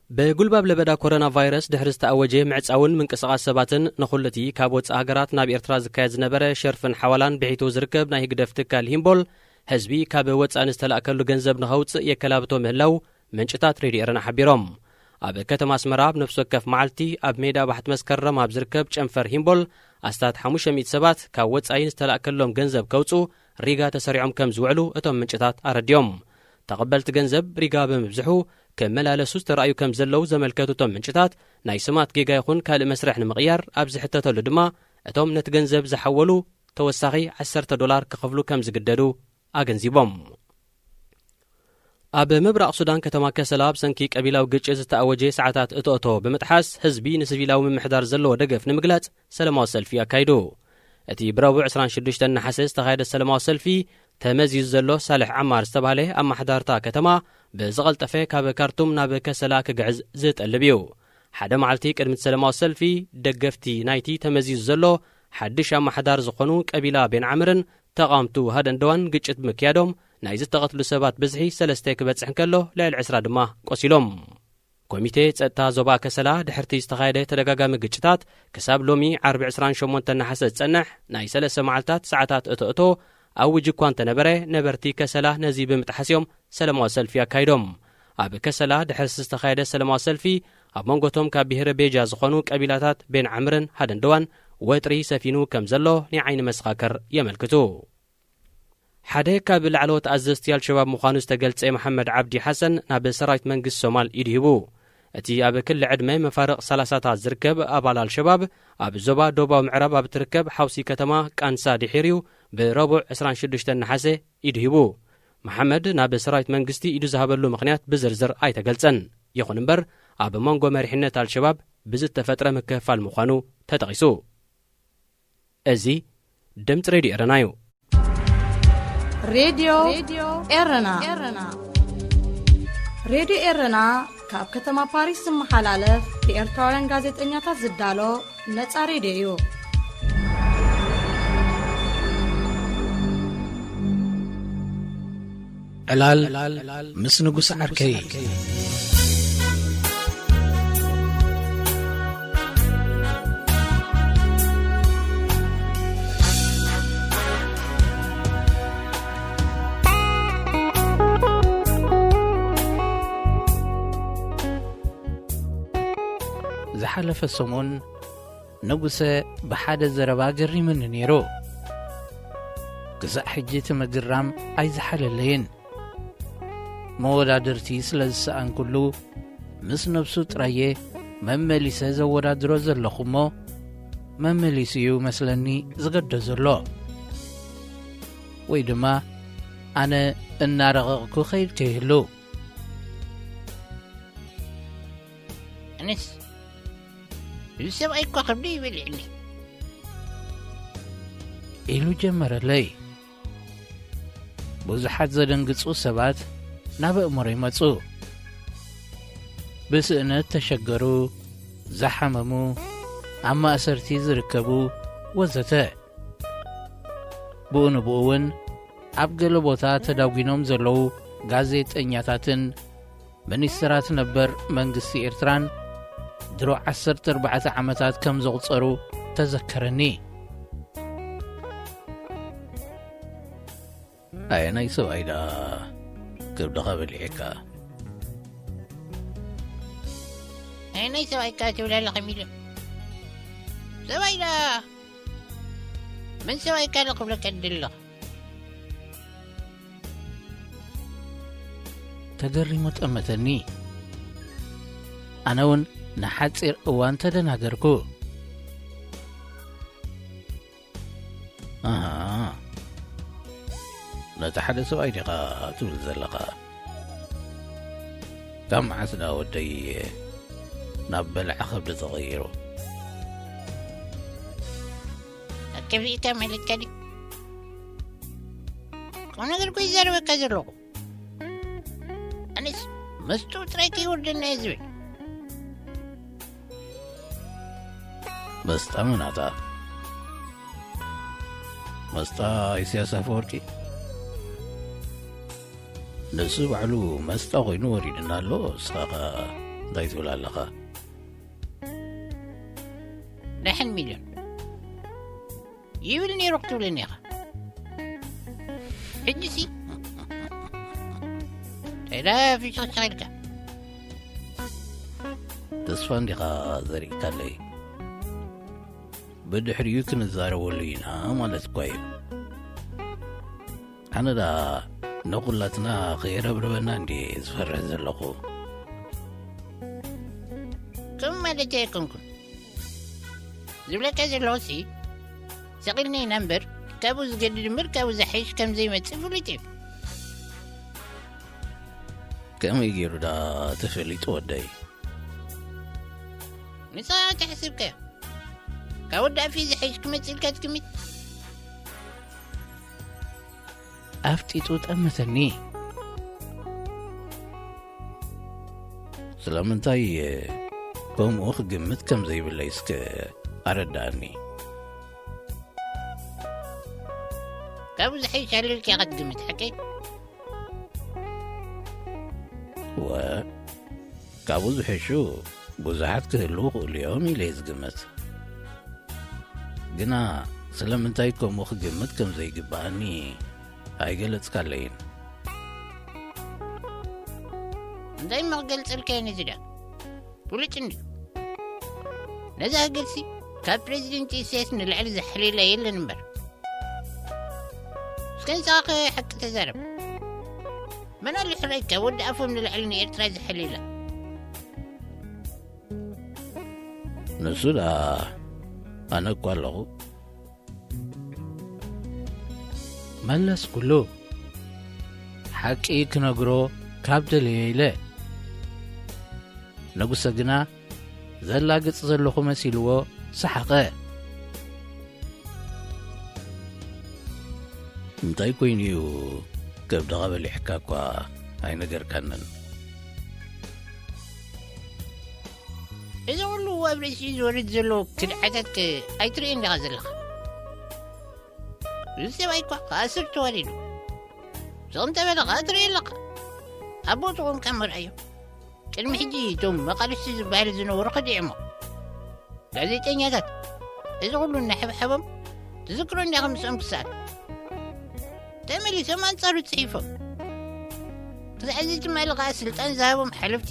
በጉልባብ ለበዳ ኮሮና ቫይረስ ድሕሪ ዝተኣወጀ ምዕጻውን ምንቅስቓስ ሰባትን ንኹልቲ ካብ ወፃኢ ሃገራት ናብ ኤርትራ ዝካየድ ዝነበረ ሸርፍን ሓዋላን ብሒቱ ዝርከብ ናይ ህግደፍ ትካል ሂምቦል ህዝቢ ካብ ወፃኢ ዝተላእከሉ ገንዘብ ንኸውፅእ የከላብቶ ምህላው ምንጭታት ሬድዮ ኤረና ሓቢሮም። ኣብ ከተማ ኣስመራ ብነፍሲ ወከፍ መዓልቲ ኣብ ሜዳ ባሕቲ መስከረም ኣብ ዝርከብ ጨንፈር ሂምቦል ኣስታት 500 ሰባት ካብ ወፃኢ ዝተላእከሎም ገንዘብ ከውፁ ሪጋ ተሰሪዖም ከም ዝውዕሉ እቶም ምንጭታት ኣረድዮም። ተቐበልቲ ገንዘብ ሪጋ ብምብዝሑ ከመላለሱ ዝተረኣዩ ከም ዘለው ዘመልከቱቶም ምንጭታት ናይ ስማት ጌጋ ይኹን ካልእ መስርሕ ንምቕያር ኣብ ዝሕተተሉ ድማ እቶም ነቲ ገንዘብ ዝሓወሉ ተወሳኺ $10 ክኸፍሉ ከም ዝግደዱ ኣገንዚቦም። ኣብ ምብራቕ ሱዳን ከተማ ከሰላ ብሰንኪ ቀቢላዊ ግጭት ዝተኣወጀ ሰዓታት እቶእቶ ብምጥሓስ ህዝቢ ንሲቪላዊ ምምሕዳር ዘለዎ ደገፍ ንምግላጽ ሰላማዊ ሰልፊ ኣካይዱ። እቲ ብረቡዕ 26 ናሓሰ ዝተኻየደ ሰላማዊ ሰልፊ ተመዚዙ ዘሎ ሳልሕ ዓማር ዝተባህለ ኣማሕዳርታ ከተማ ብዝቐልጠፈ ካብ ካርቱም ናብ ከሰላ ክግዕዝ ዝጠልብ እዩ። ሓደ መዓልቲ ቅድሚ ሰላማዊ ሰልፊ ደገፍቲ ናይቲ ተመዚዙ ዘሎ ሓድሽ ኣማሕዳር ዝኾኑ ቀቢላ ቤን ዓምርን ተቓምቱ ሃደንደዋን ግጭት ብምክያዶም ናይ ዝተቐትሉ ሰባት ብዝሒ 3 ክበጽሕ ከሎ ልዕሊ 20 ድማ ቆሲሎም። ኮሚቴ ጸጥታ ዞባ ከሰላ ድሕርቲ ዝተኻየደ ተደጋጋሚ ግጭታት ክሳብ ሎሚ ዓርቢ 28 ናሓሰ ዝጸንሕ ናይ 3 መዓልታት ሰዓታት እቶእቶ ኣብ ውጅ እኳ እንተነበረ ነበርቲ ከሰላ ነዚ ብምጥሓስዮም ሰላማዊ ሰልፊ ኣካይዶም። ኣብ ከሰላ ድሕርቲ ዝተኻየደ ሰላማዊ ሰልፊ ኣብ መንጎቶም ካብ ብሔረ ቤጃ ዝኾኑ ቀቢላታት ቤን ዓምርን ሃደንደዋን ወጥሪ ሰፊኑ ከም ዘሎ ንዓይኒ መስኻከር የመልክቱ። ሓደ ካብ ላዕለዎት ኣዘዝቲ አልሸባብ ምዃኑ ዝተገልጸ መሐመድ ዓብዲ ሓሰን ናብ ሰራዊት መንግስቲ ሶማል ይድሂቡ። እቲ ኣብ ክልል ዕድመ መፋርቕ 30ታት ዝርከብ ኣባል አልሸባብ ኣብ ዞባ ደቡባዊ ምዕራብ ኣብ ትርከብ ሓውሲ ከተማ ቃንሳ ድሒርዩ ብረቡዕ 26 ናሓሰ ይድሂቡ። መሐመድ ናብ ሰራዊት መንግስቲ ኢዱ ዝሃበሉ ምኽንያት ብዝርዝር ኣይተገልጸን። ይኹን እምበር ኣብ መንጎ መሪሕነት አልሸባብ ብዝተፈጥረ ምክፍፋል ምዃኑ ተጠቒሱ። እዚ ድምፂ ሬድዮ ኤረና እዩ። ሬድዮ ኤረና ሬድዮ ኤረና ካብ ከተማ ፓሪስ ዝመሓላለፍ ብኤርትራውያን ጋዜጠኛታት ዝዳሎ ነፃ ሬድዮ እዩ። ዕላል ምስ ንጉስ ዓርከይ ዝሓለፈ ሰሙን ንጉሰ ብሓደ ዘረባ ገሪምን ነይሩ። ክሳዕ ሕጂ እቲ ምግራም ኣይዝሓለለይን። መወዳድርቲ ስለ ዝሰኣን ኩሉ ምስ ነብሱ ጥራየ መመሊሰ ዘወዳድሮ ዘለኹ እሞ መመሊስ እዩ መስለኒ ዝገዶ ዘሎ። ወይ ድማ ኣነ እናረቐቕኩ ኸይድከ ይህሉ ኣነስ ሰብኣይ እኳ ከብዲ ይበልዕኒ ኢሉ ጀመረለይ። ብዙሓት ዘደንግጹ ሰባት ናብ እእምሮ ይመጹ። ብስእነት ተሸገሩ፣ ዝሓመሙ፣ ኣብ ማእሰርቲ ዝርከቡ ወዘተ። ብኡ ንብኡ እውን ኣብ ገለ ቦታ ተዳጒኖም ዘለዉ ጋዜጠኛታትን ሚኒስትራት ነበር መንግስቲ ኤርትራን ድሮ 14 ዓመታት ከም ዘቑፀሩ ተዘከረኒ። ኣየ ናይ ሰብኣይዳ ክብድኻ በሊዕካ ኣየ ናይ ሰብኣይካ ትብላለኸ ሚሉ ሰብኣይዳ ምን ሰብኣይካ ለክብለካ ድለኻ ተገሪሙ ጠመተኒ። ኣነ እውን ንሓፂር እዋን ተደናገርኩ። ነቲ ሓደ ሰብኣይ ዲኻ ትብል ዘለኻ ካብ መዓስና ወደይ ናብ በልዓ ኸብዲ ተቐይሩ ኣከብኢካ መለካ ዲ ከም ነገር ኮይ ዘረበካ ዘለኹ ኣነስ መስጡ ጥራይ ከይወርደና እየ ዝብል መስጣ ምናታ መስጣ ኢሳያስ አፈወርቂ ንሱ ባዕሉ መስጣ ኮይኑ ወሪድና ኣሎ። እስኻኸ እንታይ ትብል ኣለኻ? ንሕን ሚልዮን ይብል ነይሩ ክትብለኒ ኢኻ ሕጂሲ ታይዳ ፊሽኽሽኽ ኢልካ ተስፋ እንዲኻ ዘሪእካለይ ብድሕሪኡ ክንዛረበሉ ኢና ማለት እኳ እዩ። ኣነ ዳ ንኹላትና ኸይረብርበና እንዲ ዝፈርሕ ዘለኹ ማለት ኣይኮንኩን ዝብለካ ዘለኹሲ ሰቒልኒ ኢና እምበር ካብኡ ዝገድድ እምበር ካብኡ ዝሓይሽ ከም ዘይመፅእ ፍሉጥ እዩ ከመይ ገይሩ ዳ ተፈሊጡ ወደይ ንስኻ ተሓስብከዮ ካብ ወዲ ኣፍዪ ዝሓይሽ ክመፅእ ኢልካ ትግምት ኣፍጢጡ ጠመተኒ ስለምንታይ ከምኡ ክግምት ከም ዘይብለይ እስከ ኣረዳእኒ ካብኡ ዝሓይሽ ኣለልካ ኢኻ ትግምት ሓቀይ ወ ካብኡ ዝሕሹ ብዙሓት ክህልው ክእሉ እዮም ኢለ ዝግመት ግና ስለምንታይ ከምኡ ክግምት ከም ዘይግባአኒ ኣይገለጽካለይን እንታይ መኽገልጸልካዮ ነዚ ዳ ፍሉጥ እንድዩ ነዚ ኣገልሲ ካብ ፕሬዚደንት ኢሳያስ ንላዕሊ ዝሓሊላ የለን እምበር እስከንስኻ ሓቂ ተዛረብ መን ኣሎ ሕራይ ካብ ወዲ ኣፎም ንላዕሊ ንኤርትራ ዝሓሊላ ንሱ ዳ ኣነ እኳ ኣለኹ መለስ ኩሉ ሓቂ ክነግሮ ካብ ደለየ ኢለ ንጉሰ ግና ዘላግጽ ዘለኹ መሲልዎ ሰሓቐ እንታይ ኮይኑ እዩ ከብድኻ በሊሕካ እኳ ኣይነገርካንን እዚ ኩሉ ኣብ ርእሲ ዝወርድ ዘሎ ክድዓታት ኣይትርእየን ዲኻ ዘለኻ እዚ ሰብኣይ እኳ ከኣስር ተዋሊዱ ዝቕንተበለ ኸ ትርእየ ኣለኻ ኣቦትኹምካ መርኣዮ ቅድሚ ሕጂ እቶም መቓልስቲ ዝበሃሉ ዝነበሩ ኸዲዕሞ ጋዜጠኛታት እዚ ኩሉ እናሕብሓቦም ትዝክሮ እንዲኻ ምስኦም ክሰኣል ተመሊሶም ኣንጻሩ ጽሒፎም ክሳዕ እዚ ትማሊ ኸዓ ስልጣን ዝሃቦም ሓለፍቲ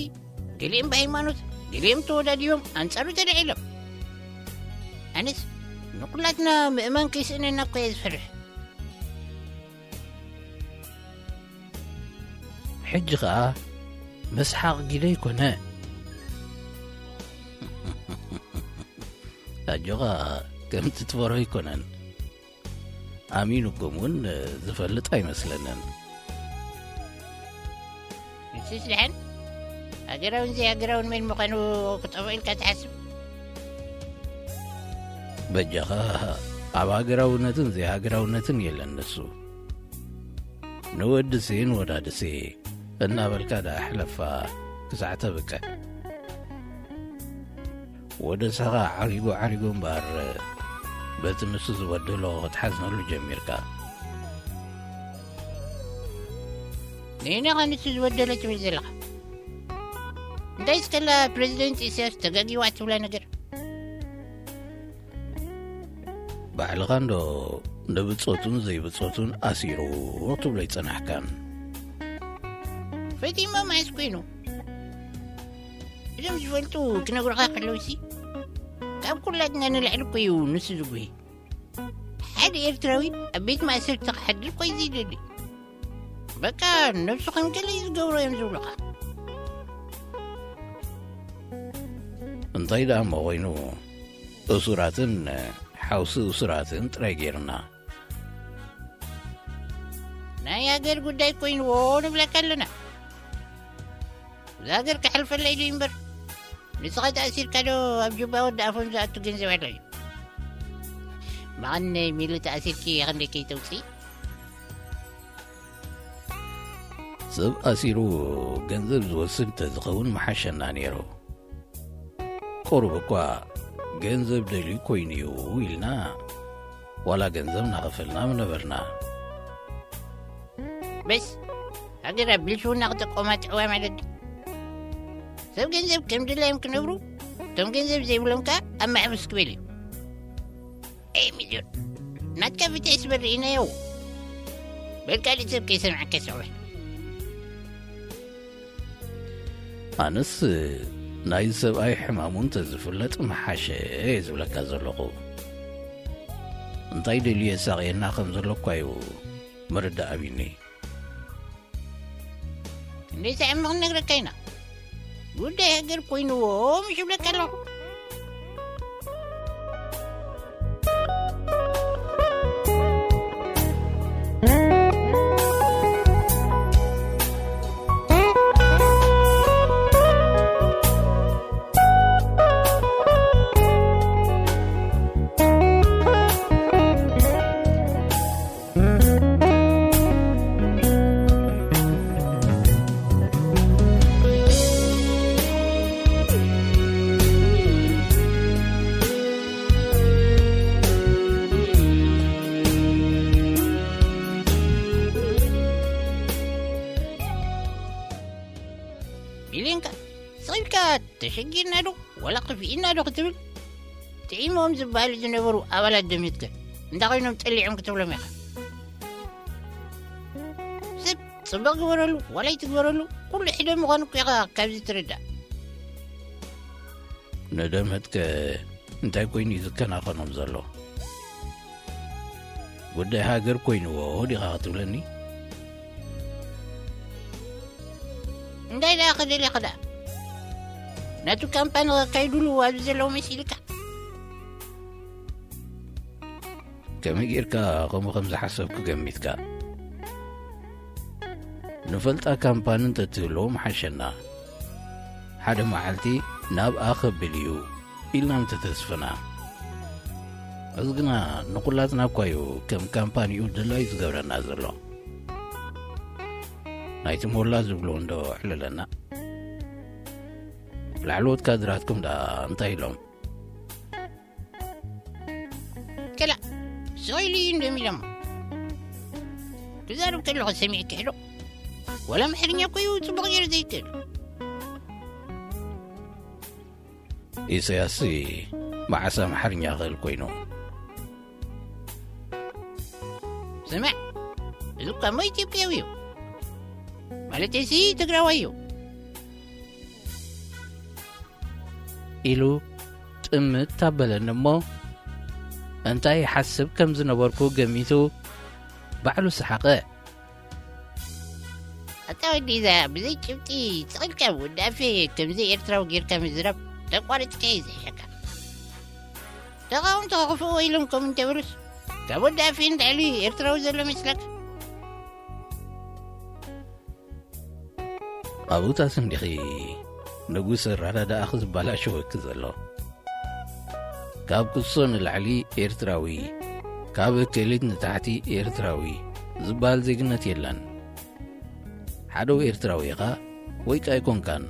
ገሊኦም ብሃይማኖት ገሊኦም ተወዳዲቦም ኣንጻሩ ተድዒሎም ኣነስ ንኩላትና ምእማን ከይስእነና እኳ እየ ዝፈርሕ ሕጂ ኸዓ መስሓቕ ጊደ ይኮነ ኣጆኻ ከምቲ ትፈሮ ይኮነን ኣሚኑኩም እውን ዝፈልጥ ኣይመስለንን ንስስ ድሓን ሃገራውን ዘይሃገራውን መን ምዃኑ ክጠፍኦ ኢልካ ትሓስብ በጃኻ ኣብ ሃገራውነትን ዘይሃገራውነትን የለን ንሱ ንወድሴ ንወዳድሴ እናበልካ ዳ ኣሕለፋ ክሳዕ ተብቀ ወደሰኻ ዓሪጎ እምበር በቲ ንሱ ዝበድሎ ክትሓዝነሉ ጀሚርካ ንኢናኻ ንሱ ዝበደሎ ትብል ዘለኻ እንታይ ስከላ ፕሬዚደንት ኢሳያስ ተጋጊዋ ትብላ ነገር ባዕልኻ እንዶ ንብፆቱን ዘይብፆቱን ኣሲሩ ትብሎ ይጸናሕካን ፈቲማ ማዕስ ኮይኑ እዞም ዝፈልጡ ክነግሩኻ ከለውሲ ካብ ኩላትና ንላዕሊ እኮ እዩ ንሱ ዝጉሂ ሓደ ኤርትራዊ ኣብ ቤት ማእሰርቲ ክሓድር ኮይ ዘይደሊ በቃ ነብሱ ከምገለ እዩ ዝገብሮ እዮም ዝብሉኻ እንታይ ዳ እሞ ኮይኑ እሱራትን ሓውሲ እሱራትን ጥራይ ጌርና ናይ ሃገር ጉዳይ ኮይኑዎ ንብለካ ኣለና እዚ ሃገር ክሕልፈላ ኢሉ እምበር ንስኻ ተኣሲርካ ዶ ኣብ ጅባ ወዲ ኣፎም ዝኣቱ ገንዘብ ኣሎ እዩ መቐን ሚሉ ተኣሲርኪ ክንደይ ከይተውፅእ ሰብ ኣሲሩ ገንዘብ ዝወስድ ተዝኸውን መሓሸና ነይሩ ቁሩብ እኳ ገንዘብ ደልዩ ኮይኑ እዩ ኢልና ዋላ ገንዘብ ናኸፈልና ምነበርና በስ ሃገር ኣብ ብልሽውና ክጠቆማ ጥዕዋ ማለት ሰብ ገንዘብ ከም ድላዮም ክነብሩ እቶም ገንዘብ ዘይብሎም ከዓ ኣብ ማሕበስ ክበል እዩ ኣይ ሚልዮን ናትካ ፍታይ ስበርኢናዮ በልካሊእ ሰብ ከይሰምዐካ ይስዕበል ኣነስ ናይ ሰብኣይ ሕማሙን ተዝፍለጥ መሓሸ እየ ዝብለካ ዘለኹ እንታይ ደልየ ሳቕየና ከም ዘለኳ እዩ መርዳእ ኣብኒ ክንደይ ሰዕሚ ክንነግረካ ኢና ጉዳይ ሃገር ኮይኑዎ ምሽ ብለካ ኣለኹ تشجينا له ولا قفئنا له كتبل تعيمهم زبال جنبرو أولا دميتك انت غينهم تقلعهم كتبل ميخا سب صبق ورلو ولا يتقبرلو كل حدا مغانوك يغا كابزي تردع ندمتك انت كوين يذكنا خنم زلو قد هاجر كوين وهودي غاتولني نداي لا خدي لي خدا ناتو كامبان كايدولو وازلو مسيلكا كما يركا قوم خمسة حسب كجميتك نفلتا كامبان تتلو محشنا حدا معلتي ناب آخر بليو إلا متتسفنا أزغنا نقولاتنا كويو كم كامبان يودلو يزغورا نازلو نايت مولا زبلون دو حللنا العلوت كادراتكم دا انتهيلهم كلا سويلين دمي لما تزارو كله سميع كيلو ولا محرنيا كويو تبغير زي كيلو إسياسي مع سامحرنيا غير كوينو سمع زوكا ما يجيب كيويو مالتي سي تقراويو إلو تمت تابلن مو أنتي حسب كم زنبركو قميتو بعلو سحقه أتودي ذا بزي شفتي تقل كم ودافي كم زي إرترا وغير كم زرب تقوارت كيزي شكا تقاوم تغفو ويلمكم انت برس كم ودافي انت علي إرترا وزر مثلك أبو تاسم دخي نقوس الرادة دا أخذ بالا شوك زلو كاب كسون العلي إرتراوي كاب كليت نتاعتي إرتراوي زبال زيقنة يلان حدو إرتراوي غا ويكا يكون كان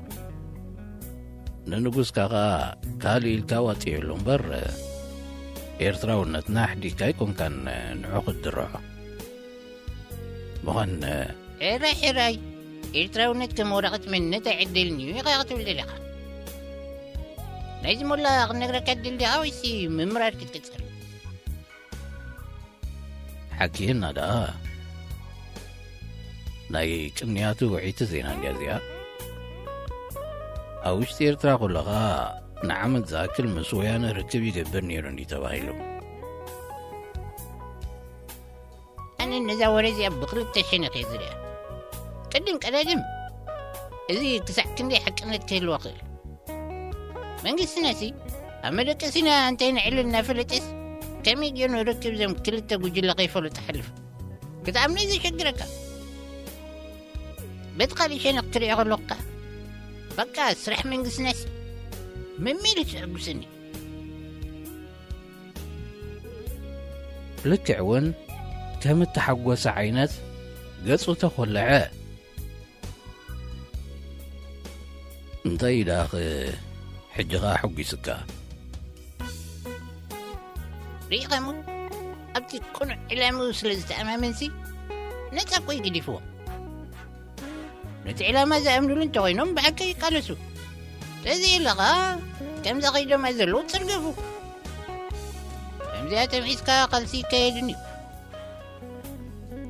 ننقوس كاغا كالي الكاواتي يلومبر إرتراو نتناحدي كايكون كان نعقد درع مغان إراي إرتراو نتكم ورقت من نتعدلني ويغاقتو الليلة لازم والله غنقرا كدل هاويسي ممرار كتكسر حكينا دا ناي كنياتو وعيت زينا جازيا أوش تيرترا قلغا نعمد ذاك المسويانا ركب يقبرني رندي تبايلو أنا النزاورة زي بقرب تشيني خيزريا قدم كلادم إذي تسع كندي حقنا تكيل الوقيل من قسناسي أما لكسنا أنتين علنا فلتس كم يجيون يركب زم كلتا وجل غيفة لتحلف قد عمني زي شقرك بتقالي شين اقتري أغلقها بقى أسرح من قسناسي من ميلش أقسني لك عون كم التحقوس عينات قصو تخلعه انتي داخل حجغا حقي سكا ريقمو أبتي تكون علامة وسلزت أمامنسي نتاقوي قدفوا نتعلامة زامنو لنتوينهم بعكا يقالسوا تزي لغا كم زغيدو ما زلو تسرقفوا كم زياتا معيسكا قلسي كايدني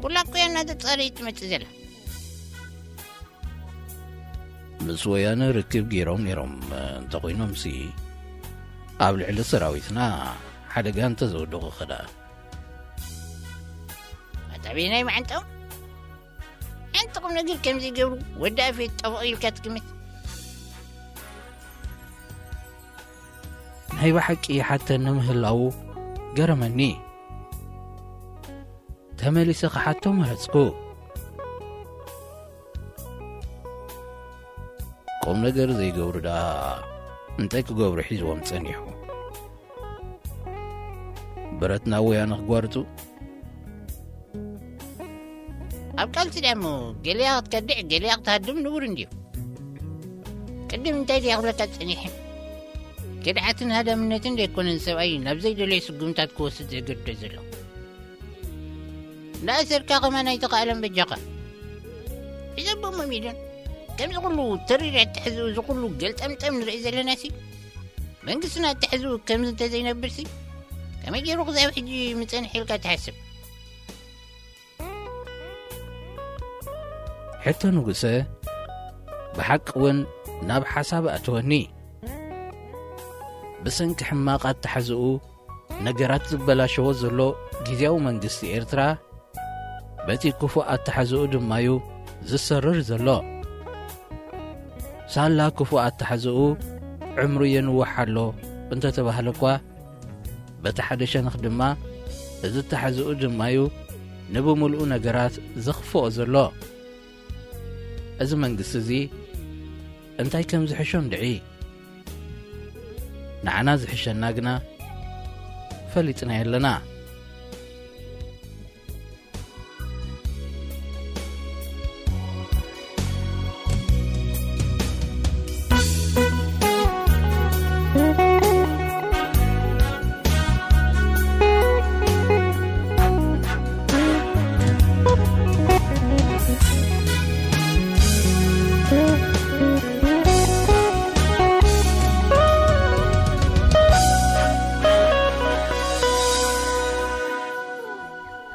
كلها كويانا تتصاريت متزلها مسويانا ركب جيروم نيروم انتقوينهم سي قابل على سراويتنا حدقان تزودو خدا أتابيناي معنتهم أنتم نقول كم زي قبلوا ودا في التفاصيل كاتكمت هاي بحكي حتى نمهلاو قرمني تملي سق حتى مرسكو قوم نقر زي قبر دا انتك قبر حيزوام تسانيحو برتنا ويانا قوارتو أبقال سلامو قلياغ تكدع قلياغ تهدم نور نديو قدم انتاي دي أغلق تسانيحي كدعاتن هذا من نتن دي يكون نسوأي نبزي دي ليس قمتات كوست زي قد زلو لا أسر كاغمان أي تقالم بجاقا إذا بوم ميدان كم زغلو تريرع تحزو زغلو قلت أمتأم نرأي زلناسي منقصنا تحزو كم زنت زي نبرسي كما يجي رغزة وحجي متان حيلك تحسب حتى نقصة بحق ون ناب حساب أتوني بسنك حماقات تحزقو نقرات زبلاشو زلو جيزيو منقصي إرترا باتي كفوءات تحزقو دمايو زسرر زلو سالا كفوءات تحزقو عمرو ينوحالو انت تبهلقوا بتحدش نخدما إذا تحزقو دمايو نبو ملؤو نقرات زخفو زلو إذا منقص زي انتاي كم زحشون دعي نعنا زحشن ناقنا فليتنا يلنا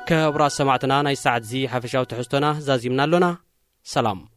كبرا سمعتنا ناي ساعت زي حفشاو تحستنا زازيمنا لنا سلام